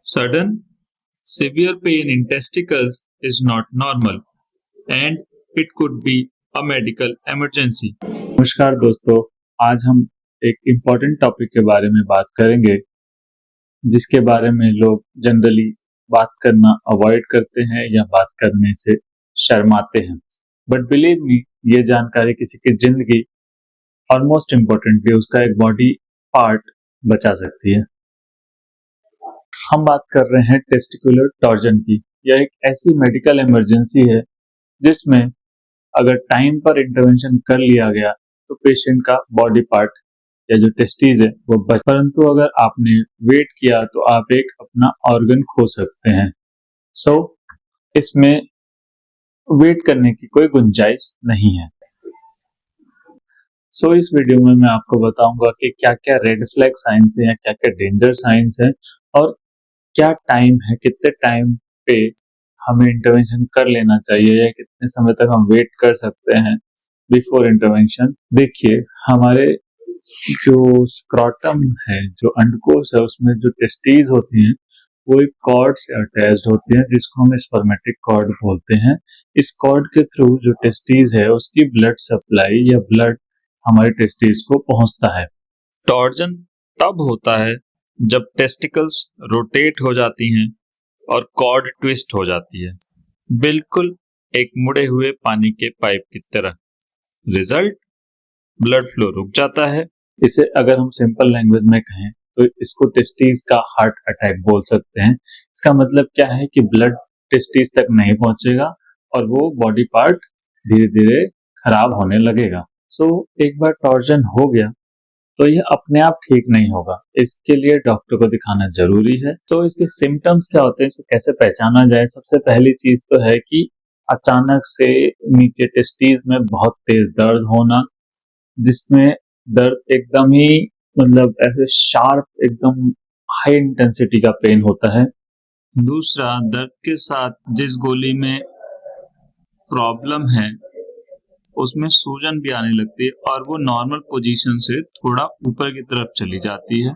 Sudden, severe pain in testicles is not normal and it could be a medical emergency. नमस्कार दोस्तों, आज हम एक इम्पोर्टेंट टॉपिक के बारे में बात करेंगे जिसके बारे में लोग जनरली बात करना अवॉइड करते हैं या बात करने से शर्माते हैं। बट बिलीव मी, ये जानकारी किसी की जिंदगी और मोस्ट इम्पोर्टेंटली उसका एक बॉडी पार्ट बचा सकती है। हम बात कर रहे हैं टेस्टिकुलर टॉर्जन की। यह एक ऐसी मेडिकल इमरजेंसी है जिसमें अगर टाइम पर इंटरवेंशन कर लिया गया तो पेशेंट का बॉडी पार्ट या जो टेस्टीज है वो बच, परंतु अगर आपने वेट किया तो आप एक अपना ऑर्गन खो सकते हैं। सो इसमें वेट करने की कोई गुंजाइश नहीं है। सो इस वीडियो में मैं आपको बताऊंगा कि क्या क्या रेड फ्लैग साइंस है या क्या क्या डेंजर साइंस है और क्या टाइम है, कितने टाइम पे हमें इंटरवेंशन कर लेना चाहिए या कितने समय तक हम वेट कर सकते हैं बिफोर इंटरवेंशन। देखिए, हमारे जो स्क्रॉटम है, जो अंडकोश है, उसमें जो टेस्टीज होती हैं वो एक कॉर्ड से अटैच्ड होती हैं जिसको हम स्पर्मेटिक कॉर्ड बोलते हैं। इस कॉर्ड के थ्रू जो टेस्टीज है उसकी ब्लड सप्लाई या ब्लड हमारे टेस्टीज को पहुंचता है। टॉर्जन तब होता है जब टेस्टिकल्स रोटेट हो जाती हैं और कॉर्ड ट्विस्ट हो जाती है, बिल्कुल एक मुड़े हुए पानी के पाइप की तरह। रिजल्ट, ब्लड फ्लो रुक जाता है। इसे अगर हम सिंपल लैंग्वेज में कहें तो इसको टेस्टीज का हार्ट अटैक बोल सकते हैं। इसका मतलब क्या है कि ब्लड टेस्टीज तक नहीं पहुंचेगा और वो बॉडी पार्ट धीरे धीरे खराब होने लगेगा। सो एक बार टॉर्जन हो गया तो ये अपने आप ठीक नहीं होगा, इसके लिए डॉक्टर को दिखाना जरूरी है। तो इसके सिम्टम्स क्या होते हैं, इसको कैसे पहचाना जाए? सबसे पहली चीज तो है कि अचानक से नीचे टेस्टीज में बहुत तेज दर्द होना, जिसमें दर्द एकदम ही मतलब ऐसे शार्प, एकदम हाई इंटेंसिटी का पेन होता है। दूसरा, दर्द के साथ जिस गोली में प्रॉब्लम है उसमें सूजन भी आने लगती है और वो नॉर्मल पोजीशन से थोड़ा ऊपर की तरफ चली जाती है,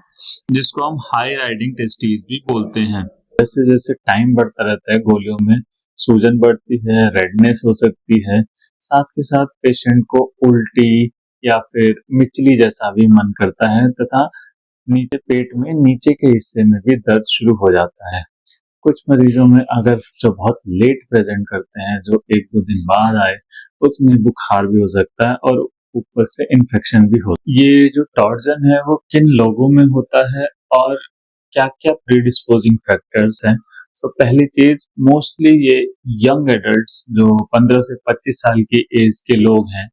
जिसको हम हाई राइडिंग टेस्टीज भी बोलते हैं। जैसे जैसे टाइम बढ़ता रहता है, गोलियों में सूजन बढ़ती है, रेडनेस हो सकती है, साथ के साथ पेशेंट को उल्टी या फिर मिचली जैसा भी मन करता है तथा नीचे पेट में नीचे के हिस्से में भी दर्द शुरू हो जाता है। कुछ मरीजों में अगर जो बहुत लेट प्रेजेंट करते हैं, जो 1-2 दिन बाद आए, उसमें बुखार भी हो सकता है और ऊपर से इन्फेक्शन भी हो। ये जो टॉर्जन है वो किन लोगों में होता है और क्या क्या प्रीडिस्पोजिंग फैक्टर्स हैं? तो पहली चीज, मोस्टली ये यंग एडल्ट्स जो 15 से 25 साल की एज के लोग हैं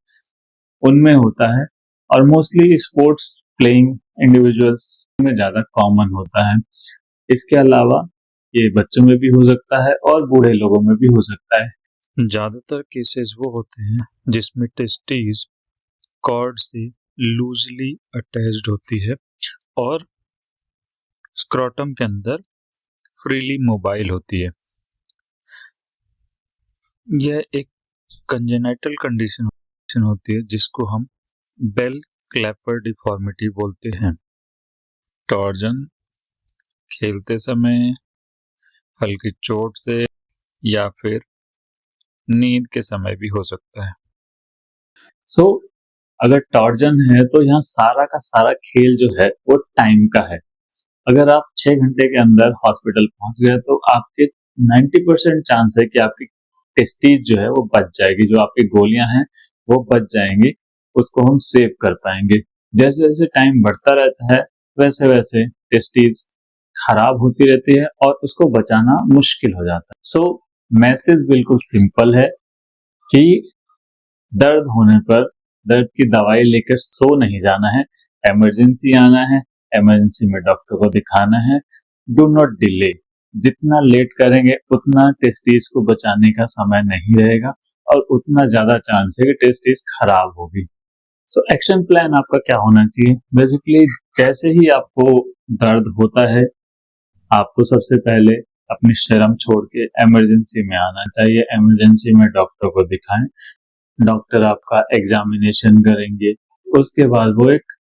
उनमें होता है और मोस्टली स्पोर्ट्स प्लेइंग इंडिविजुअल्स में ज्यादा कॉमन होता है। इसके अलावा ये बच्चों में भी हो सकता है और बूढ़े लोगों में भी हो सकता है। ज्यादातर केसेस वो होते हैं जिसमें टेस्टीज कॉर्ड से लूजली अटैच्ड होती है और स्क्रॉटम के अंदर फ्रीली मोबाइल होती है। यह एक कंजेनाइटल कंडीशन होती है जिसको हम बेल क्लैपर डिफॉर्मिटी बोलते हैं। टॉर्जन खेलते समय, हल्की चोट से या फिर नींद के समय भी हो सकता है। सो अगर टॉर्जन है तो यहाँ सारा का सारा खेल जो है वो टाइम का है। अगर आप 6 घंटे के अंदर हॉस्पिटल पहुंच गए तो आपके 90% चांस है कि आपकी टेस्टीज जो है वो बच जाएगी, जो आपकी गोलियां हैं वो बच जाएंगी, उसको हम सेव कर पाएंगे। जैसे जैसे टाइम बढ़ता रहता है वैसे वैसे टेस्टीज खराब होती रहती है और उसको बचाना मुश्किल हो जाता है। सो मैसेज बिल्कुल सिंपल है कि दर्द होने पर दर्द की दवाई लेकर सो नहीं जाना है, इमरजेंसी आना है, इमरजेंसी में डॉक्टर को दिखाना है। Do not delay. जितना लेट करेंगे उतना टेस्टीज को बचाने का समय नहीं रहेगा और उतना ज्यादा चांस है कि टेस्टीज खराब होगी। सो एक्शन प्लान आपका क्या होना चाहिए? बेसिकली जैसे ही आपको दर्द होता है, आपको सबसे पहले अपनी शर्म छोड़ के इमरजेंसी में आना चाहिए। इमरजेंसी में डॉक्टर को दिखाएं, डॉक्टर आपका एग्जामिनेशन करेंगे, उसके बाद वो एक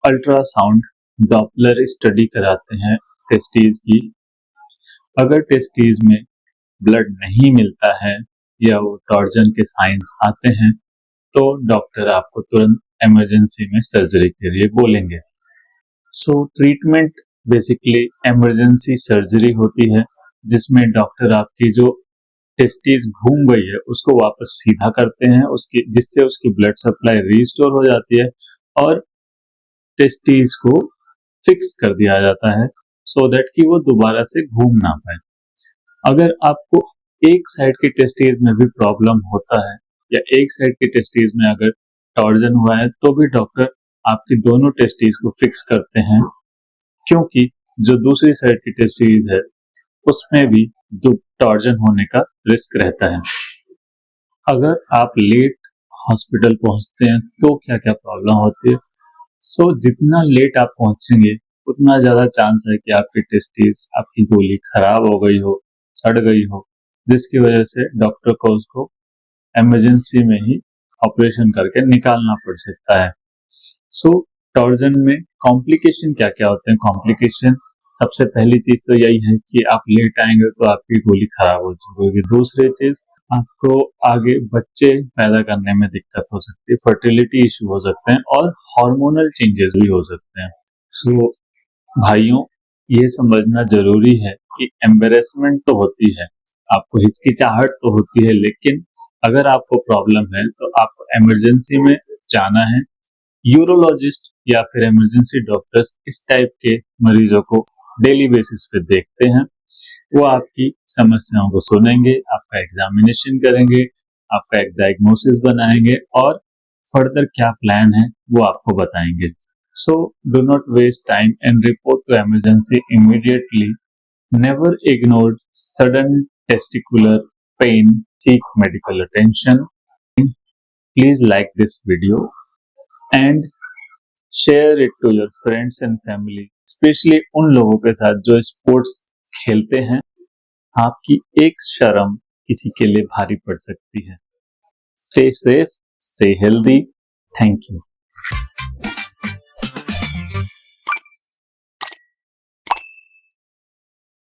अल्ट्रासाउंड डॉपलर स्टडी कराते हैं टेस्टीज की, अगर टेस्टीज में ब्लड नहीं मिलता है या वो टॉर्जन के साइंस आते हैं तो डॉक्टर आपको तुरंत इमरजेंसी में सर्जरी के लिए बोलेंगे। सो ट्रीटमेंट बेसिकली इमरजेंसी सर्जरी होती है जिसमें डॉक्टर आपकी जो टेस्टीज घूम गई है उसको वापस सीधा करते हैं, उसकी जिससे उसकी ब्लड सप्लाई रीस्टोर हो जाती है और टेस्टीज को फिक्स कर दिया जाता है सो दैट कि वो दोबारा से घूम ना पाए। अगर आपको एक साइड के टेस्टीज में भी प्रॉब्लम होता है या एक साइड के टेस्टीज में अगर टॉर्जन हुआ है तो भी डॉक्टर आपकी दोनों टेस्टीज को फिक्स करते हैं, क्योंकि जो दूसरी साइड की टेस्टीज है उसमें भी टॉर्जन होने का रिस्क रहता है। अगर आप लेट हॉस्पिटल पहुंचते हैं तो क्या क्या प्रॉब्लम होती है। सो जितना लेट आप पहुंचेंगे उतना ज्यादा चांस है कि आपकी टेस्टीज, आपकी गोली खराब हो गई हो, सड़ गई हो, जिसकी वजह से डॉक्टर को उसको इमरजेंसी में ही ऑपरेशन करके निकालना पड़ सकता है। सो टॉर्जन में कॉम्प्लिकेशन क्या क्या होते हैं? कॉम्प्लिकेशन सबसे पहली चीज तो यही है कि आप लेट आएंगे तो आपकी गोली खराब हो चुकी। दूसरी चीज, आपको आगे बच्चे पैदा करने में दिक्कत हो सकती है, फर्टिलिटी इशू हो सकते हैं और हार्मोनल चेंजेस भी हो सकते हैं। सो भाइयों, ये समझना जरूरी है कि एम्बेरसमेंट तो होती है, आपको हिचकिचाहट तो होती है, लेकिन अगर आपको प्रॉब्लम है तो आपको इमरजेंसी में जाना है। यूरोलॉजिस्ट या फिर इमरजेंसी डॉक्टर्स इस टाइप के मरीजों को डेली बेसिस पे देखते हैं। वो आपकी समस्याओं को सुनेंगे, आपका एग्जामिनेशन करेंगे, आपका एक डायग्नोसिस बनाएंगे और फर्दर क्या प्लान है वो आपको बताएंगे। So do not waste time and report to emergency immediately. Never ignore sudden testicular pain, seek medical attention. Please like this video and share it to your friends and family, specially उन लोगों के साथ जो sports खेलते हैं। आपकी एक शर्म किसी के लिए भारी पड़ सकती है। Stay safe, stay healthy. Thank you.